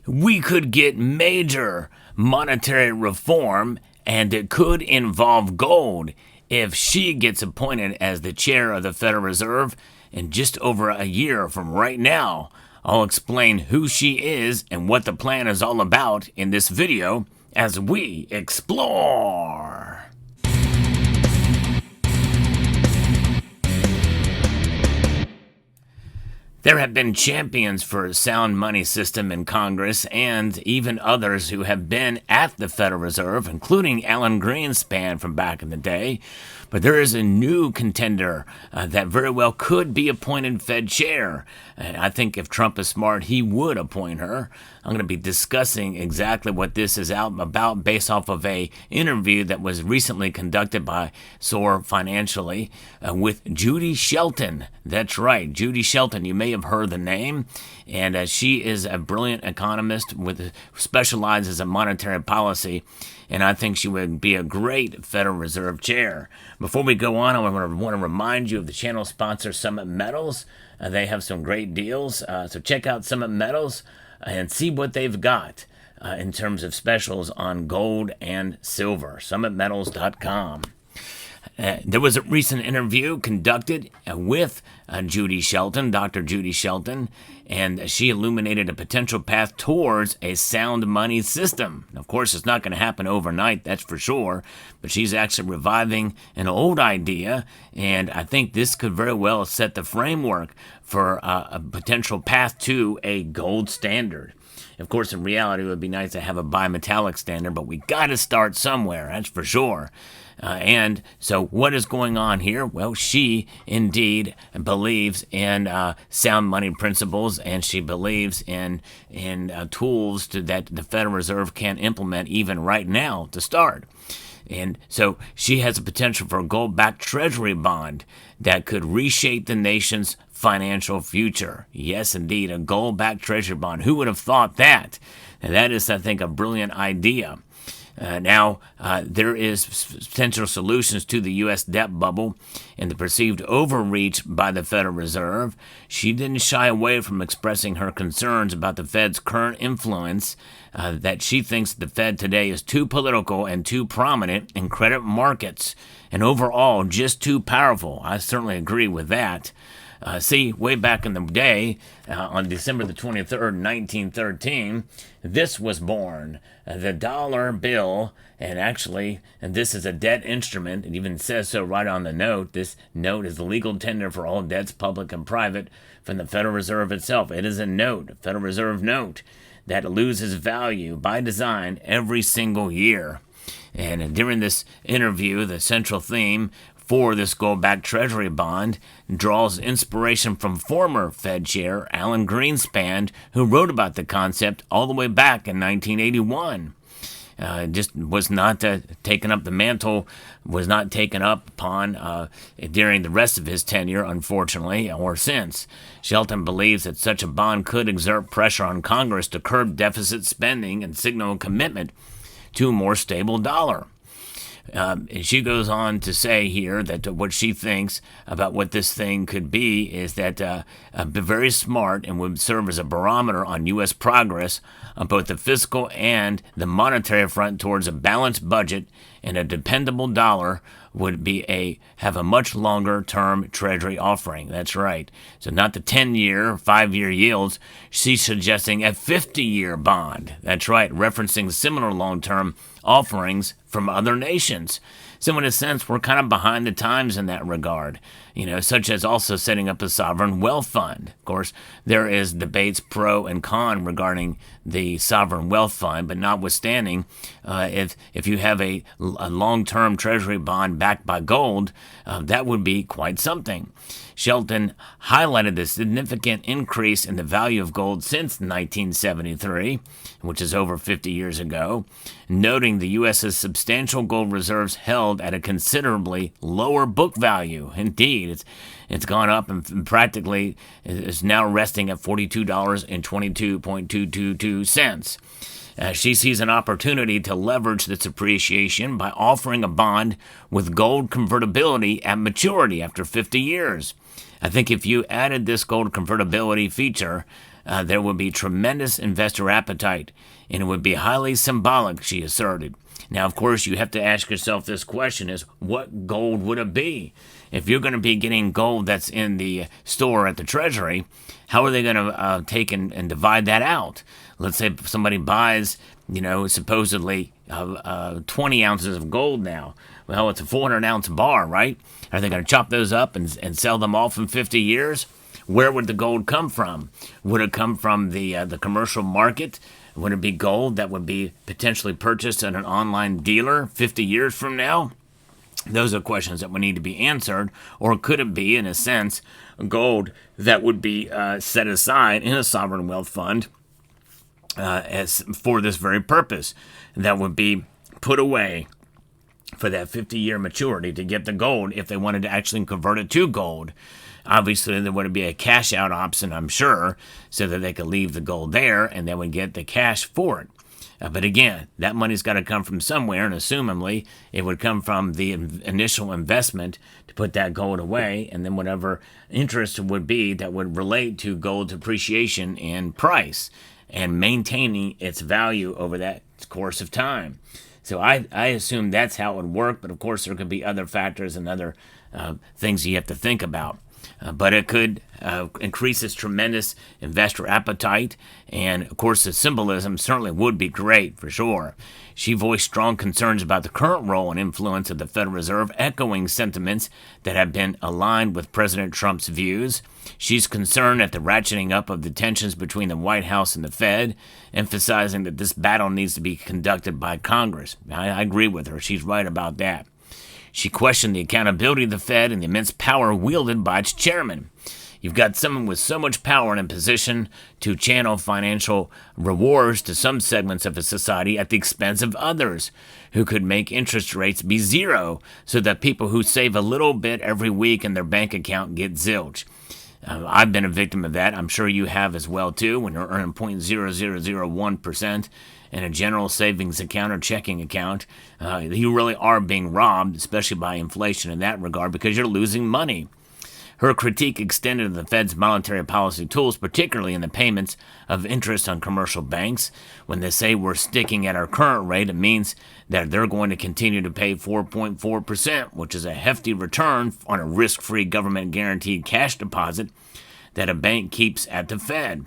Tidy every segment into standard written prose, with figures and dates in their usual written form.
we could get major monetary reform, and it could involve gold if she gets appointed as the chair of the Federal Reserve in just over a year from right now. I'll explain who she is and what the plan is all about in this video as we explore. There have been champions for a sound money system in Congress and even others who have been at the Federal Reserve, including Alan Greenspan from back in the day. But there is a new contender that very well could be appointed Fed chair. I think if Trump is smart, he would appoint her. I'm going to be discussing exactly what this is out about based off of a interview that was recently conducted by SOAR Financially with Judy Shelton. That's right, Judy Shelton. You may have heard the name, and she is a brilliant economist specializes in monetary policy, and I think she would be a great Federal Reserve chair. Before we go on, I want to remind you of the channel sponsor, Summit Metals. They have some great deals, so check out Summit Metals and see what they've got in terms of specials on gold and silver. SummitMetals.com. There was a recent interview conducted with Judy Shelton, Dr. Judy Shelton, and she illuminated a potential path towards a sound money system. Of course, it's not going to happen overnight, that's for sure, but she's actually reviving an old idea, and I think this could very well set the framework for a potential path to a gold standard. Of course, in reality, it would be nice to have a bimetallic standard, but we got to start somewhere, that's for sure. And so what is going on here? Well, she indeed believes in sound money principles, and she believes in tools that the Federal Reserve can implement even right now to start. And so she has a potential for a gold-backed treasury bond that could reshape the nation's financial future. Yes, indeed, a gold-backed treasury bond. Who would have thought that? And that is, I think, a brilliant idea. Now, there is potential solutions to the U.S. debt bubble and the perceived overreach by the Federal Reserve. She didn't shy away from expressing her concerns about the Fed's current influence, that she thinks the Fed today is too political and too prominent in credit markets, and overall just too powerful. I certainly agree with that. See, way back in the day, on December the 23rd, 1913, this was born, the dollar bill, and actually, and this is a debt instrument. It even says so right on the note. This note is the legal tender for all debts, public and private, from the Federal Reserve itself. It is a note, a Federal Reserve note, that loses value by design every single year. And during this interview, the central theme for this gold-backed treasury bond draws inspiration from former Fed chair Alan Greenspan, who wrote about the concept all the way back in 1981. Just was not taken up, the mantle was not taken up upon during the rest of his tenure, unfortunately, or since. Shelton believes that such a bond could exert pressure on Congress to curb deficit spending and signal a commitment to a more stable dollar. And she goes on to say here that what she thinks about what this thing could be is that be very smart and would serve as a barometer on U.S. progress on both the fiscal and the monetary front towards a balanced budget, and a dependable dollar would have a much longer term treasury offering. That's right. So not the 10-year, 5-year yields. She's suggesting a 50-year bond. That's right, referencing similar long-term offerings from other nations. So in a sense, we're kind of behind the times in that regard, such as also setting up a sovereign wealth fund. Of course, there is debates pro and con regarding the sovereign wealth fund, but notwithstanding, if you have a long-term treasury bond backed by gold, that would be quite something. Shelton highlighted the significant increase in the value of gold since 1973, which is over 50 years ago, noting the U.S.'s substantial gold reserves held at a considerably lower book value. Indeed, it's gone up and practically is now resting at $42.2222. She sees an opportunity to leverage this appreciation by offering a bond with gold convertibility at maturity after 50 years. I think if you added this gold convertibility feature, there would be tremendous investor appetite, and it would be highly symbolic, she asserted. Now, of course, you have to ask yourself this question is, what gold would it be? If you're going to be getting gold that's in the store at the Treasury, how are they going to take and divide that out? Let's say somebody buys, supposedly 20 ounces of gold now. Well, it's a 400-ounce bar, right? Are they going to chop those up and sell them off in 50 years? Where would the gold come from? Would it come from the commercial market? Would it be gold that would be potentially purchased at an online dealer 50 years from now? Those are questions that would need to be answered. Or could it be, in a sense, gold that would be set aside in a sovereign wealth fund as for this very purpose, that would be put away for that 50-year maturity to get the gold if they wanted to actually convert it to gold? Obviously, there would be a cash-out option, I'm sure, so that they could leave the gold there and they would get the cash for it. But again, that money's got to come from somewhere, and assumably it would come from the initial investment to put that gold away, and then whatever interest would be that would relate to gold's appreciation in price and maintaining its value over that course of time. So I assume that's how it would work, but of course there could be other factors and other things you have to think about. But it could increase its tremendous investor appetite, and of course the symbolism certainly would be great for sure. She voiced strong concerns about the current role and influence of the Federal Reserve, echoing sentiments that have been aligned with President Trump's views. She's concerned at the ratcheting up of the tensions between the White House and the Fed, emphasizing that this battle needs to be conducted by Congress. I agree with her. She's right about that. She questioned the accountability of the Fed and the immense power wielded by its chairman. You've got someone with so much power and a position to channel financial rewards to some segments of a society at the expense of others, who could make interest rates be zero so that people who save a little bit every week in their bank account get zilch. I've been a victim of that. I'm sure you have as well, too, when you're earning 0.0001% in a general savings account or checking account. You really are being robbed, especially by inflation in that regard, because you're losing money. Her critique extended to the Fed's monetary policy tools, particularly in the payments of interest on commercial banks. When they say we're sticking at our current rate, it means that they're going to continue to pay 4.4%, which is a hefty return on a risk-free government-guaranteed cash deposit that a bank keeps at the Fed.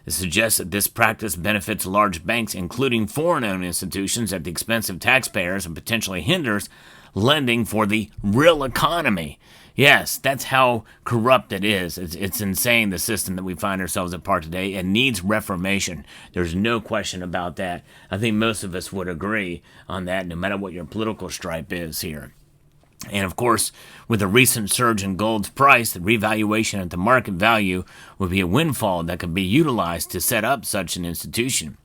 It suggests that this practice benefits large banks, including foreign-owned institutions, at the expense of taxpayers and potentially hinders lending for the real economy. Yes, that's how corrupt it is. It's insane, the system that we find ourselves a part today. It needs reformation. There's no question about that. I think most of us would agree on that, no matter what your political stripe is here. And of course, with the recent surge in gold's price, the revaluation at the market value would be a windfall that could be utilized to set up such an institution.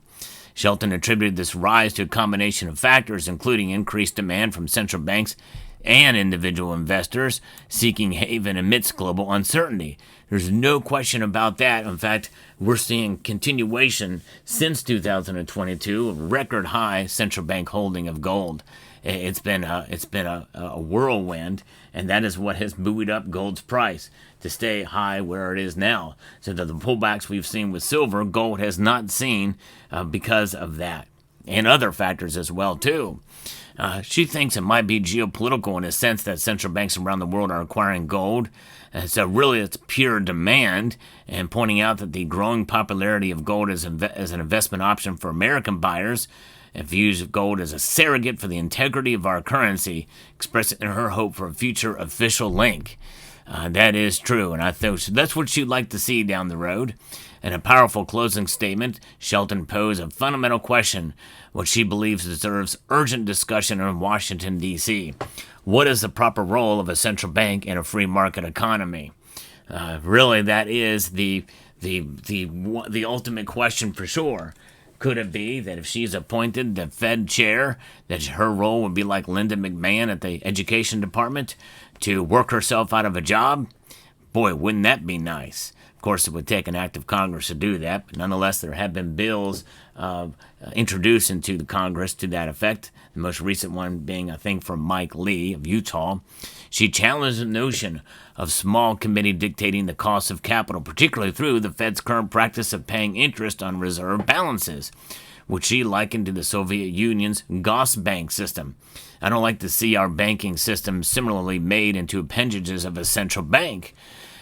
Shelton attributed this rise to a combination of factors, including increased demand from central banks and individual investors seeking haven amidst global uncertainty. There's no question about that. In fact, we're seeing continuation since 2022 of record high central bank holding of gold. It's been a whirlwind, and that is what has buoyed up gold's price to stay high where it is now. So that the pullbacks we've seen with silver, gold has not seen because of that, and other factors as well too. She thinks it might be geopolitical in a sense that central banks around the world are acquiring gold. So really it's pure demand, and pointing out that the growing popularity of gold as an investment option for American buyers and views gold as a surrogate for the integrity of our currency, expressing her hope for a future official link. That is true, and I think that's what she'd like to see down the road. In a powerful closing statement, Shelton posed a fundamental question, which she believes deserves urgent discussion in Washington, D.C. What is the proper role of a central bank in a free market economy? Really, that is the ultimate question for sure. Could it be that if she's appointed the Fed chair, that her role would be like Linda McMahon at the Education Department, to work herself out of a job? Boy, wouldn't that be nice? Of course, it would take an act of Congress to do that, but nonetheless, there have been bills introduced into the Congress to that effect. The most recent one being, I think, from Mike Lee of Utah. She challenged the notion of small committee dictating the cost of capital, particularly through the Fed's current practice of paying interest on reserve balances, which she likened to the Soviet Union's Gosbank system. I don't like to see our banking system similarly made into appendages of a central bank.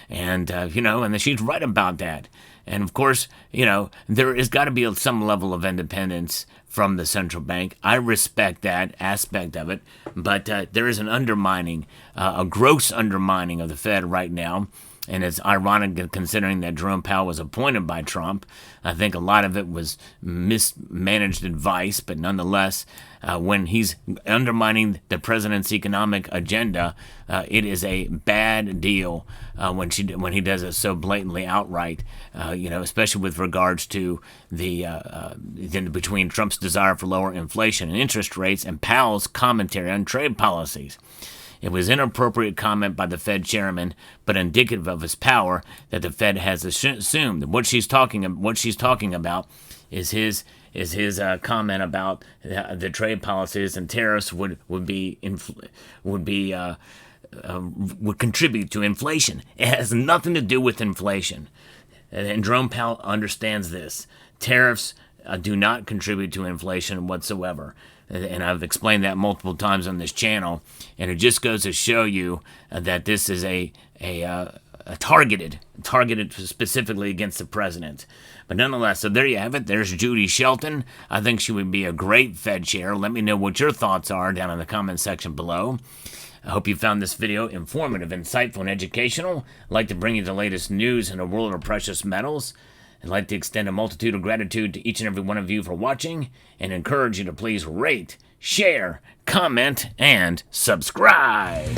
And, and she's right about that. And, of course, there has got to be some level of independence from the central bank. I respect that aspect of it. But there is an undermining, a gross undermining of the Fed right now. And it's ironic considering that Jerome Powell was appointed by Trump. I think a lot of it was mismanaged advice, but nonetheless, when he's undermining the president's economic agenda, it is a bad deal when he does it so blatantly outright. Especially with regards to between Trump's desire for lower inflation and interest rates and Powell's commentary on trade policies. It was inappropriate comment by the Fed chairman, but indicative of his power that the Fed has assumed. What she's talking about is his comment about the trade policies and tariffs would contribute to inflation. It has nothing to do with inflation, and Jerome Powell understands this. Tariffs do not contribute to inflation whatsoever. And I've explained that multiple times on this channel, and it just goes to show you that this is a targeted specifically against the president. But nonetheless, so there you have it. There's Judy Shelton. I think she would be a great Fed chair. Let me know what your thoughts are down in the comment section below. I hope you found this video informative, insightful, and educational. I'd like to bring you the latest news in the world of precious metals. I'd like to extend a multitude of gratitude to each and every one of you for watching and encourage you to please rate, share, comment, and subscribe.